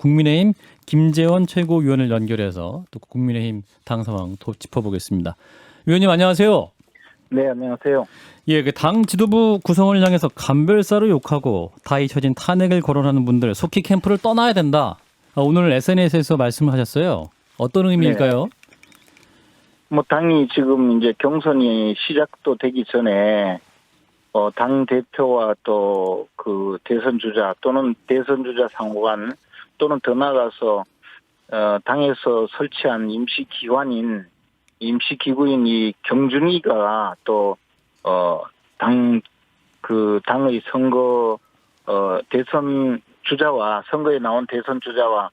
국민의힘 김재원 최고위원을 연결해서 또 국민의힘 당 상황 또 짚어보겠습니다. 위원님 안녕하세요. 네, 안녕하세요. 예, 그 당 지도부 구성을 향해서 감별사로 욕하고 다 잊혀진 탄핵을 거론하는 분들 속히 캠프를 떠나야 된다. 오늘 SNS에서 말씀을 하셨어요. 어떤 의미일까요? 당이 지금 이제 경선이 시작도 되기 전에 당 대표와 또 그 대선 주자 또는 대선 주자 상호간 또는 더 나아가서 당에서 설치한 임시기구인 이 경준이가 또 당의 선거 대선 주자와 선거에 나온 대선 주자와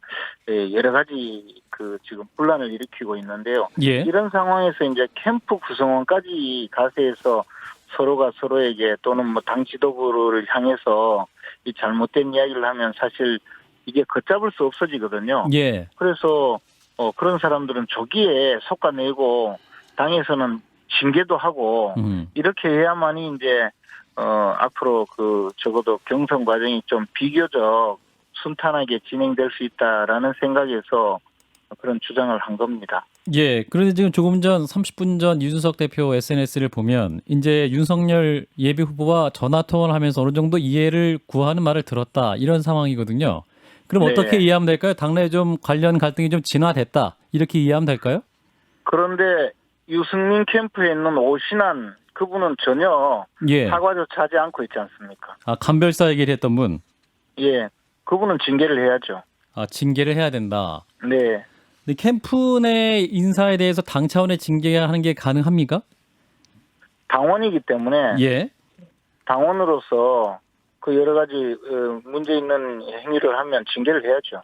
여러 가지 지금 분란을 일으키고 있는데요. 예. 이런 상황에서 이제 캠프 구성원까지 가세해서 서로가 서로에게 또는 당 지도부를 향해서 이 잘못된 이야기를 하면 사실 이게 걷잡을 수 없어지거든요. 예. 그래서 그런 사람들은 조기에 속아내고 당에서는 징계도 하고 이렇게 해야만이 이제 앞으로 적어도 경선 과정이 좀 비교적 순탄하게 진행될 수 있다라는 생각에서 그런 주장을 한 겁니다. 예. 그런데 지금 조금 전 30분 전 이준석 대표 SNS를 보면 이제 윤석열 예비 후보와 전화 통화를 하면서 어느 정도 이해를 구하는 말을 들었다. 이런 상황이거든요. 그럼 네. 어떻게 이해하면 될까요? 당내 좀 관련 갈등이 좀 진화됐다. 이렇게 이해하면 될까요? 그런데 유승민 캠프에 있는 오신환 그분은 전혀 예. 사과조차 하지 않고 있지 않습니까? 감별사 얘기를 했던 분. 예, 그분은 징계를 해야죠. 징계를 해야 된다. 네. 근데 캠프 내 인사에 대해서 당 차원의 징계하는 게 가능합니까? 당원이기 때문에 예. 당원으로서 그 여러 가지 문제 있는 행위를 하면 징계를 해야죠.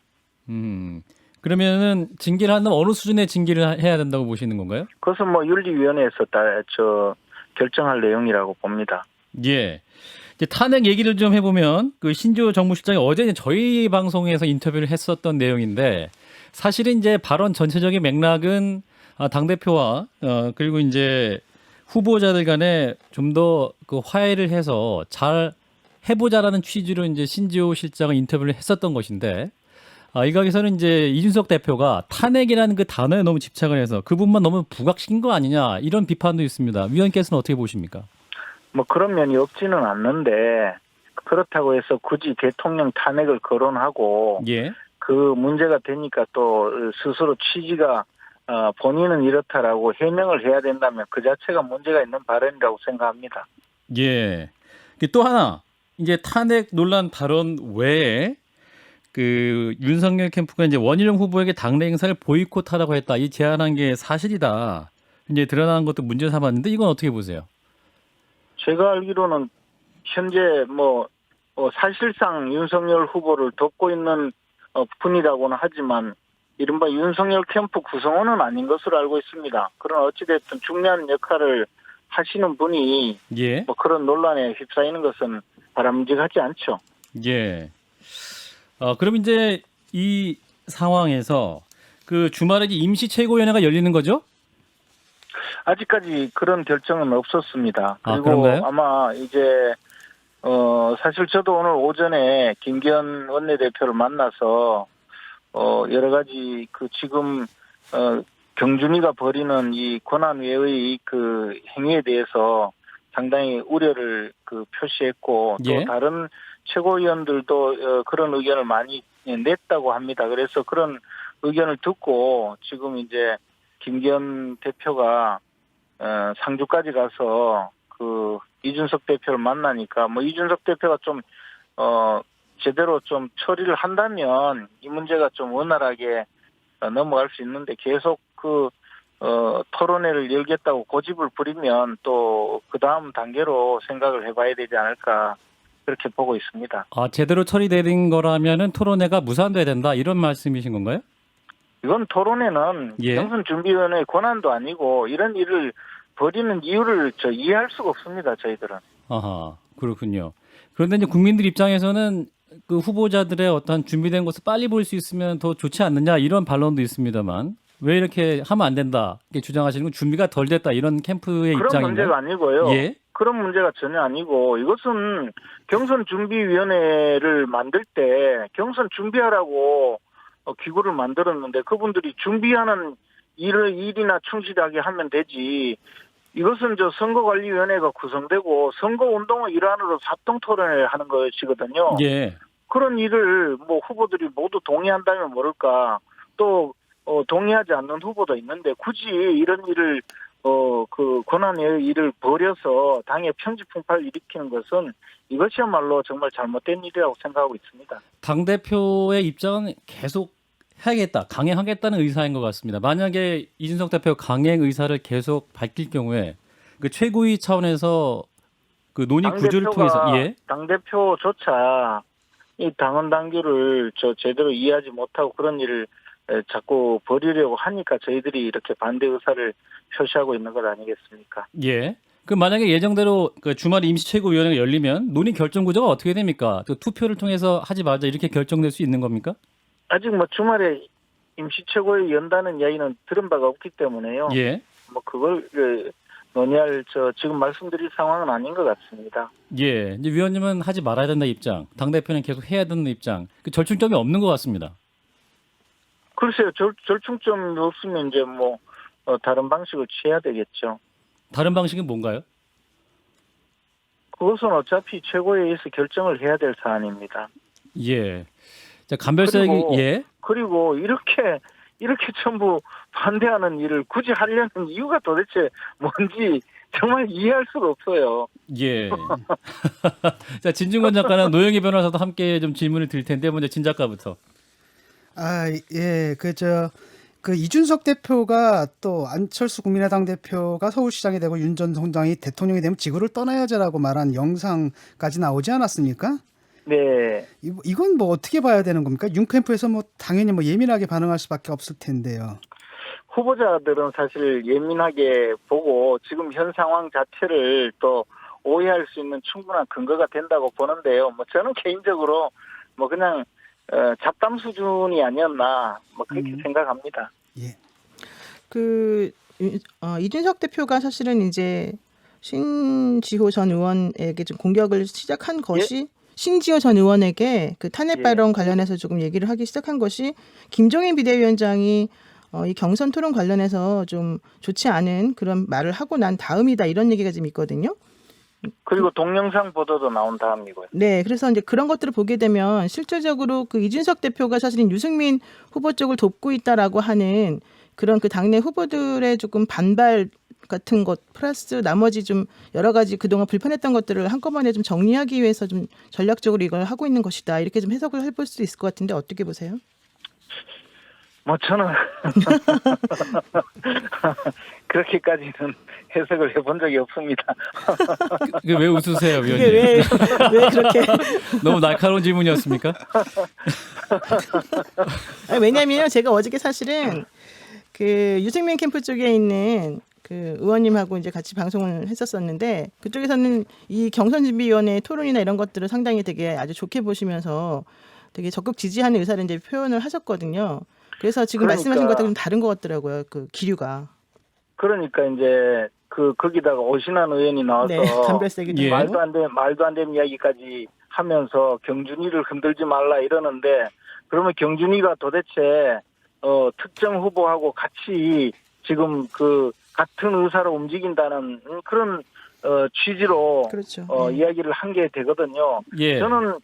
그러면은 징계를 한다면 어느 수준의 징계를 해야 된다고 보시는 건가요? 그것은 윤리위원회에서 결정할 내용이라고 봅니다. 예. 이제 탄핵 얘기를 좀 해보면 그 신조 정무실장이 어제 저희 방송에서 인터뷰를 했었던 내용인데 사실은 이제 발언 전체적인 맥락은 당대표와 그리고 이제 후보자들 간에 좀 더 그 화해를 해서 잘 해보자라는 취지로 이제 신지호 실장을 인터뷰를 했었던 것인데 일각에서는 이제 이준석 대표가 탄핵이라는 그 단어에 너무 집착을 해서 그 부분만 너무 부각시킨 거 아니냐 이런 비판도 있습니다. 위원께서는 어떻게 보십니까? 그런 면이 없지는 않는데 그렇다고 해서 굳이 대통령 탄핵을 거론하고 예. 그 문제가 되니까 또 스스로 취지가 본인은 이렇다라고 해명을 해야 된다면 그 자체가 문제가 있는 발언이라고 생각합니다. 예. 또 하나 이제 탄핵 논란 발언 외에 그 윤석열 캠프가 이제 원희룡 후보에게 당내 행사를 보이콧하라고 했다. 이 제안한 게 사실이다. 이제 드러난 것도 문제 삼았는데 이건 어떻게 보세요? 제가 알기로는 현재 사실상 윤석열 후보를 돕고 있는 분이라고는 하지만 이른바 윤석열 캠프 구성원은 아닌 것으로 알고 있습니다. 그러나 어찌됐든 중요한 역할을 하시는 분이 예. 그런 논란에 휩싸이는 것은 바람직하지 않죠. 예. 그럼 이제 이 상황에서 그 주말에 임시 최고위원회가 열리는 거죠? 아직까지 그런 결정은 없었습니다. 그리고 그런가요? 아마 이제 사실 저도 오늘 오전에 김기현 원내대표를 만나서 여러 가지 지금 경준이가 벌이는 이 권한외의 그 행위에 대해서 상당히 우려를 표시했고 또 예. 다른 최고위원들도 그런 의견을 많이 냈다고 합니다. 그래서 그런 의견을 듣고 지금 이제 김기현 대표가 상주까지 가서 이준석 대표를 만나니까 이준석 대표가 좀 제대로 좀 처리를 한다면 이 문제가 좀 원활하게 넘어갈 수 있는데 계속 토론회를 열겠다고 고집을 부리면 또 그 다음 단계로 생각을 해봐야 되지 않을까 그렇게 보고 있습니다. 제대로 처리되는 거라면은 토론회가 무산돼야 된다 이런 말씀이신 건가요? 이건 토론회는 예. 경선준비위원회의 권한도 아니고 이런 일을 벌이는 이유를 이해할 수가 없습니다. 저희들은. 아하, 그렇군요. 그런데 이제 국민들 입장에서는 그 후보자들의 어떤 준비된 것을 빨리 볼 수 있으면 더 좋지 않느냐 이런 반론도 있습니다만 왜 이렇게 하면 안 된다 이렇게 주장하시는 건 준비가 덜 됐다 이런 캠프의 그런 입장인가요? 문제가 아니고요. 예. 그런 문제가 전혀 아니고 이것은 경선준비위원회를 만들 때 경선 준비하라고 기구를 만들었는데 그분들이 준비하는 일이나 충실하게 하면 되지. 이것은 선거관리위원회가 구성되고 선거운동의 일환으로 합동토론을 하는 것이거든요. 예. 그런 일을 뭐 후보들이 모두 동의한다면 모를까. 또 동의하지 않는 후보도 있는데 굳이 이런 일을 그 권한의 일을 벌여서 당의 평지 풍파를 일으키는 것은 이것이야말로 정말 잘못된 일이라고 생각하고 있습니다. 당대표의 입장은 계속 해야겠다, 강행하겠다는 의사인 것 같습니다. 만약에 이준석 대표 강행 의사를 계속 밝힐 경우에 그 최고위 차원에서 그 논의 구조를 통해서 당대표조차 이 당원 당규를 제대로 이해하지 못하고 그런 일을 자꾸 벌이려고 하니까 저희들이 이렇게 반대 의사를 표시하고 있는 것 아니겠습니까? 예. 그 만약에 예정대로 그 주말 임시 최고위원회가 열리면 논의 결정 구조가 어떻게 됩니까? 그 투표를 통해서 하지 말자 이렇게 결정될 수 있는 겁니까? 아직 뭐 주말에 임시 최고위 연다는 이야기는 들은 바가 없기 때문에요. 예. 뭐 그걸 논의할 지금 말씀드릴 상황은 아닌 것 같습니다. 예. 이제 위원님은 하지 말아야 된다 입장, 당 대표는 계속 해야 되는 입장. 그 절충점이 없는 것 같습니다. 글쎄요, 절충점이 없으면 이제 뭐 다른 방식을 취해야 되겠죠. 다른 방식은 뭔가요? 그것은 어차피 최고위에서 결정을 해야 될 사안입니다. 예. 자, 간별사역이 예. 그리고 이렇게 전부 반대하는 일을 굳이 하려는 이유가 도대체 뭔지 정말 이해할 수가 없어요. 예. 자, 진중권 작가는 노영희 변호사도 함께 좀 질문을 드릴 텐데 먼저 진 작가부터. 예. 그 이준석 대표가 또 안철수 국민의당 대표가 서울시장이 되고 윤 전 총장이 대통령이 되면 지구를 떠나야지라고 말한 영상까지 나오지 않았습니까? 네. 이건 뭐 어떻게 봐야 되는 겁니까? 윤 캠프에서 뭐 당연히 뭐 예민하게 반응할 수밖에 없을 텐데요. 후보자들은 사실 예민하게 보고 지금 현 상황 자체를 또 오해할 수 있는 충분한 근거가 된다고 보는데요. 뭐 저는 개인적으로 뭐 그냥 잡담 수준이 아니었나 뭐 그렇게 생각합니다. 예. 이준석 대표가 사실은 이제 신지호 전 의원에게 좀 공격을 시작한 것이 신지호 전 의원에게 그 탄핵 발언 관련해서 조금 얘기를 하기 시작한 것이 김종인 비대위원장이 이 경선 토론 관련해서 좀 좋지 않은 그런 말을 하고 난 다음이다 이런 얘기가 좀 있거든요. 그리고 동영상 보도도 나온 다음이고요. 네, 그래서 이제 그런 것들을 보게 되면 실질적으로 그 이준석 대표가 사실은 유승민 후보 쪽을 돕고 있다라고 하는 그런 그 당내 후보들의 조금 반발 같은 것 플러스 나머지 좀 여러 가지 그동안 불편했던 것들을 한꺼번에 좀 정리하기 위해서 좀 전략적으로 이걸 하고 있는 것이다 이렇게 좀 해석을 해볼 수 있을 것 같은데 어떻게 보세요? 뭐 저는 그렇게까지는 해석을 해본 적이 없습니다. 이게 왜 웃으세요, 위원님? 이게 왜 그렇게? 너무 날카로운 질문이었습니까? 아니, 왜냐면요, 제가 어저께 사실은 그 유승민 캠프 쪽에 있는 그 의원님하고 이제 같이 방송을 했었었는데 그쪽에서는 이 경선준비위원회 토론이나 이런 것들을 상당히 되게 아주 좋게 보시면서 되게 적극 지지하는 의사를 이제 표현을 하셨거든요. 그래서 지금 말씀하신 것과 좀 다른 것 같더라고요. 그 기류가. 그러니까 이제 거기다가 오신환 의원이 나와서 네, 간별세기도 예. 말도 안 되는 이야기까지 하면서 경준이를 흔들지 말라 이러는데 그러면 경준이가 도대체 특정 후보하고 같이 지금 그 같은 의사로 움직인다는 그런 취지로 그렇죠. 이야기를 한 게 되거든요. 예. 저는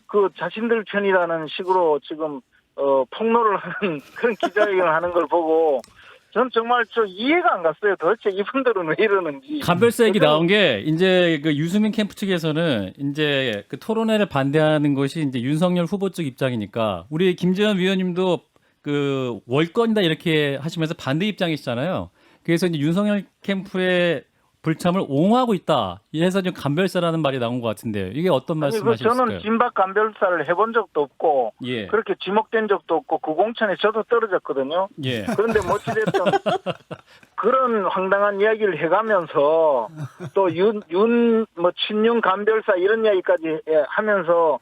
그 자신들 편이라는 식으로 지금 폭로를 하는 그런 기자회견을 하는 걸 보고 전 정말 이해가 안 갔어요. 도대체 이분들은 왜 이러는지. 간별사 얘기 나온 게 이제 그 유승민 캠프 측에서는 이제 그 토론회를 반대하는 것이 이제 윤석열 후보 쪽 입장이니까 우리 김재현 위원님도 그 월권이다 이렇게 하시면서 반대 입장이시잖아요. 그래서 이제 윤석열 캠프의 불참을 옹호하고 있다. 이래서 좀 간별사라는 말이 나온 것 같은데요. 이게 어떤 말씀하실까요? 저는 진박 간별사를 해본 적도 없고 예. 그렇게 지목된 적도 없고 그 공천에 저도 떨어졌거든요. 예. 그런데 어찌됐든 그런 황당한 이야기를 해가면서 또 친윤 간별사 이런 이야기까지 하면서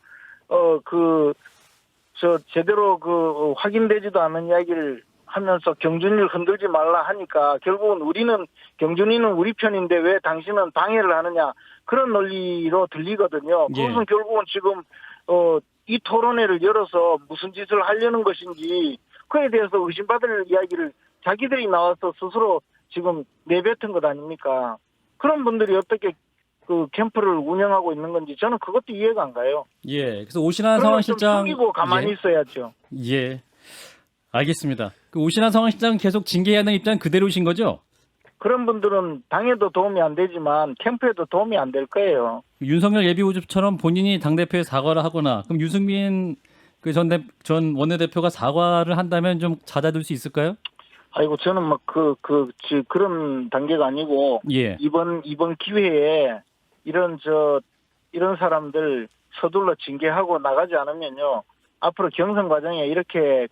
제대로 확인되지도 않은 이야기를 하면서 경준이를 흔들지 말라 하니까 결국은 경준이는 우리 편인데 왜 당신은 방해를 하느냐 그런 논리로 들리거든요. 그것은 예. 결국은 지금 이 토론회를 열어서 무슨 짓을 하려는 것인지 그에 대해서 의심받을 이야기를 자기들이 나와서 스스로 지금 내뱉은 것 아닙니까? 그런 분들이 어떻게 그 캠프를 운영하고 있는 건지 저는 그것도 이해가 안 가요. 예. 그래서 오신환 그러면 좀 상황실장 숨기고 가만히 있어야죠. 예. 알겠습니다. 그 오신환 상황실장 계속 징계해야 하는 입장 그대로신 거죠? 그런 분들은 당에도 도움이 안 되지만 캠프에도 도움이 안 될 거예요. 윤석열 예비후보처럼 본인이 당대표에 사과를 하거나 그럼 유승민 그 전 원내대표가 사과를 한다면 좀 잦아들 수 있을까요? 아이고 저는 막 그런 단계가 아니고 예. 이번 기회에 이런 사람들 서둘러 징계하고 나가지 않으면요 앞으로 경선 과정에 이렇게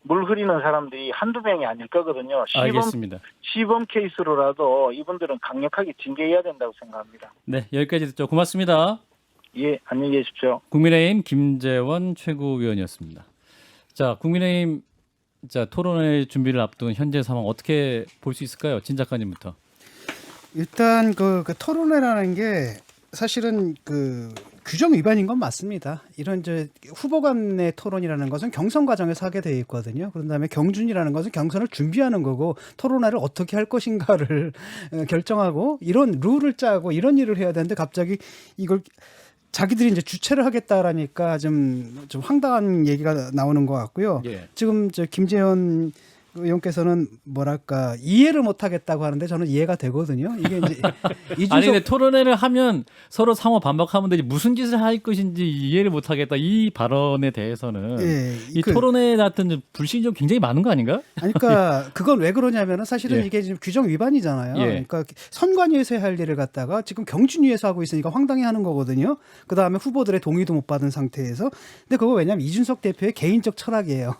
물 흐리는 사람들이 한두 명이 아닐 거거든요. 알겠습니다. 시범 케이스로라도 이분들은 강력하게 징계해야 된다고 생각합니다. 네, 여기까지 듣죠. 고맙습니다. 예, 안녕히 계십시오. 국민의힘 김재원 최고위원이었습니다. 자, 국민의힘 토론회 준비를 앞둔 현재 상황 어떻게 볼 수 있을까요? 진 작가님부터. 일단 그 토론회라는 게 사실은 그 규정 위반인 건 맞습니다. 이런 후보 간의 토론이라는 것은 경선 과정에서 하게 돼 있거든요. 그런 다음에 경준이라는 것은 경선을 준비하는 거고 토론회를 어떻게 할 것인가를 결정하고 이런 룰을 짜고 이런 일을 해야 되는데 갑자기 이걸 자기들이 이제 주최를 하겠다라니까 좀 황당한 얘기가 나오는 것 같고요. 예. 지금 김재현 의원께서는 뭐랄까 이해를 못 하겠다고 하는데 저는 이해가 되거든요. 이게 이제 아니 근데 토론회를 하면 서로 상호 반박하면 되지 무슨 짓을 할 것인지 이해를 못 하겠다 이 발언에 대해서는 예, 이 토론회 같은 불신이 좀 굉장히 많은 거 아닌가? 아니, 그러니까 그건 왜 그러냐면은 사실은 예. 이게 지금 규정 위반이잖아요. 예. 그러니까 선관위에서 할 일을 갖다가 지금 경준위에서 하고 있으니까 황당해 하는 거거든요. 그 다음에 후보들의 동의도 못 받은 상태에서. 근데 그거 왜냐면 이준석 대표의 개인적 철학이에요.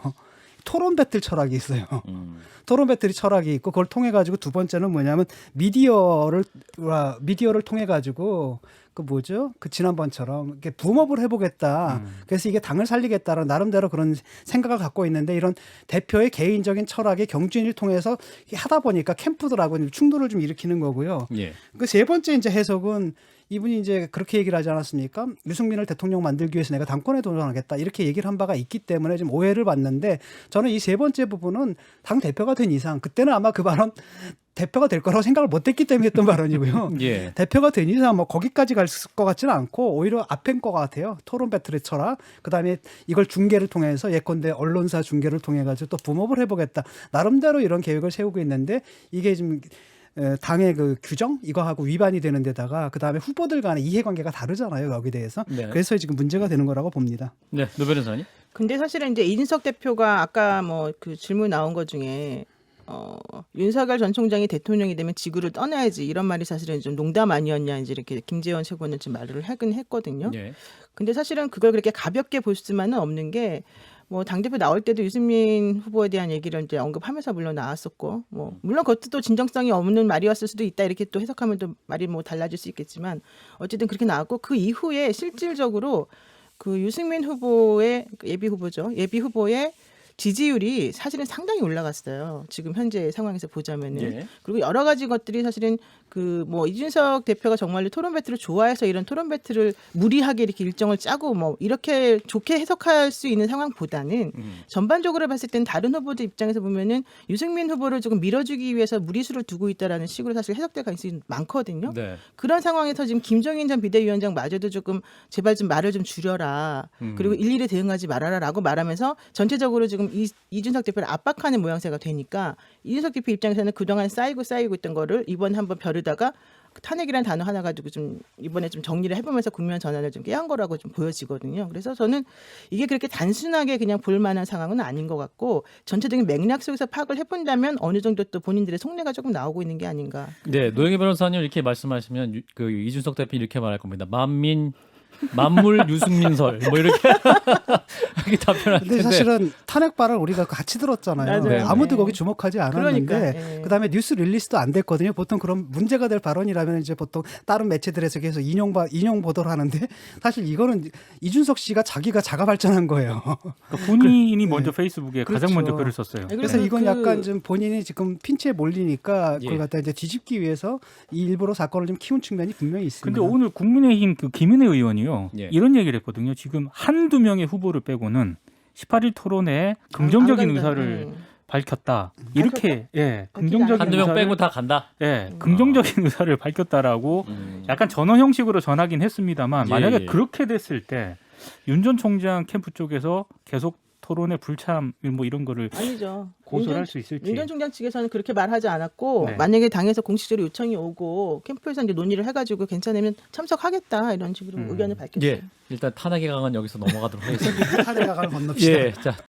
토론 배틀 철학이 있어요. 토론 배틀이 철학이 있고 그걸 통해 가지고 두 번째는 뭐냐면 미디어를 통해 가지고 그 지난번처럼 이렇게 붐업을 해보겠다. 그래서 이게 당을 살리겠다라는 나름대로 그런 생각을 갖고 있는데 이런 대표의 개인적인 철학의 경준을 통해서 하다 보니까 캠프들하고 충돌을 좀 일으키는 거고요. 예. 그 세 번째 이제 해석은 이분이 이제 그렇게 얘기를 하지 않았습니까? 유승민을 대통령 만들기 위해서 내가 당권에 도전하겠다 이렇게 얘기를 한 바가 있기 때문에 좀 오해를 받는데 저는 이 세 번째 부분은 당 대표가 된 이상 그때는 아마 그 발언 대표가 될 거라고 생각을 못했기 때문에 했던 발언이고요. 예. 대표가 된 이상 뭐 거기까지 갈 것 같지는 않고 오히려 앞엔 것 같아요. 토론 배틀의 철학. 그다음에 이걸 중계를 통해서 예컨대 언론사 중계를 통해 가지고 또 붐업을 해보겠다. 나름대로 이런 계획을 세우고 있는데 이게 지금 당의 그 규정 이거하고 위반이 되는 데다가 그다음에 후보들 간의 이해관계가 다르잖아요. 여기 대해서. 네. 그래서 지금 문제가 되는 거라고 봅니다. 네, 노 변호사님. 근데 사실은 이제 이준석 대표가 아까 뭐 그 질문 나온 것 중에 윤석열 전 총장이 대통령이 되면 지구를 떠나야지 이런 말이 사실은 좀 농담 아니었냐 이제 이렇게 김재원 최고는 좀 말을 하긴 했거든요. 예. 근데 사실은 그걸 그렇게 가볍게 볼 수만은 없는 게 뭐 당대표 나올 때도 유승민 후보에 대한 얘기를 이제 언급하면서 물론 나왔었고 뭐 물론 그것도 또 진정성이 없는 말이었을 수도 있다 이렇게 또 해석하면 또 말이 뭐 달라질 수 있겠지만 어쨌든 그렇게 나왔고 그 이후에 실질적으로 그 유승민 후보의 예비 후보죠. 예비 후보의 지지율이 사실은 상당히 올라갔어요. 지금 현재 상황에서 보자면은. 예. 그리고 여러 가지 것들이 사실은 그 뭐 이준석 대표가 정말로 토론 배틀을 좋아해서 이런 토론 배틀을 무리하게 이렇게 일정을 짜고 뭐 이렇게 좋게 해석할 수 있는 상황보다는 전반적으로 봤을 땐 다른 후보들 입장에서 보면은 유승민 후보를 조금 밀어주기 위해서 무리수를 두고 있다라는 식으로 사실 해석될 가능성이 많거든요. 네. 그런 상황에서 지금 김종인 전 비대위원장마저도 조금 제발 좀 말을 좀 줄여라. 그리고 일일이 대응하지 말아라라고 말하면서 전체적으로 지금 이준석 대표를 압박하는 모양새가 되니까 이준석 대표 입장에서는 그동안 쌓이고 있던 거를 이번 한번 벼르다가 탄핵이라는 단어 하나 가지고 좀 이번에 좀 정리를 해보면서 국면 전환을 좀 깨한 거라고 좀 보여지거든요. 그래서 저는 이게 그렇게 단순하게 그냥 볼 만한 상황은 아닌 것 같고 전체적인 맥락 속에서 파악을 해본다면 어느 정도 또 본인들의 속내가 조금 나오고 있는 게 아닌가. 네, 노영희 변호사님 이렇게 말씀하시면 그 이준석 대표 이렇게 말할 겁니다. 만물 유승민설 뭐 이렇게 이렇게 답변할 텐데. 근데 사실은 탄핵발을 우리가 같이 들었잖아요. 맞아요. 아무도 네. 거기 주목하지 않았는데 그러니까, 예. 그다음에 뉴스 릴리스도 안 됐거든요. 보통 그런 문제가 될 발언이라면 이제 보통 다른 매체들에서 계속 인용 보도를 하는데 사실 이거는 이준석 씨가 자기가 자가 발전한 거예요. 그러니까 본인이 먼저 페이스북에 그렇죠. 가장 먼저 글을 썼어요. 그래서 이건 약간 좀 본인이 지금 핀치에 몰리니까 예. 그걸 갖다 이제 뒤집기 위해서 이 일부러 사건을 좀 키운 측면이 분명히 있습니다. 근데 오늘 국민의힘 그 김은혜 의원이요. 총장은요. 예. 이런 얘기를 했거든요. 지금 한두 명의 후보를 빼고는 18일 토론에 긍정적인 안 간다. 의사를 밝혔다. 이렇게 예, 밝히지 긍정적인 한두 명 의사를- 빼고 다 간다. 예, 긍정적인 의사를 밝혔다라고 약간 전원 형식으로 전하긴 했습니다만 예, 만약에 예. 그렇게 됐을 때 윤 전 총장 캠프 쪽에서 계속 토론의 불참 뭐 이런 거를 아니죠. 고소를 할 수 있을지. 윤 전 총장 측에서는 그렇게 말하지 않았고 네. 만약에 당에서 공식적으로 요청이 오고 캠프에서 이제 논의를 해가지고 괜찮으면 참석하겠다 이런 식으로 의견을 밝혔어요. 예. 일단 탄핵의 강은 여기서 넘어가도록 하겠습니다. 탄핵 가갈 건넙시다. 예. 자,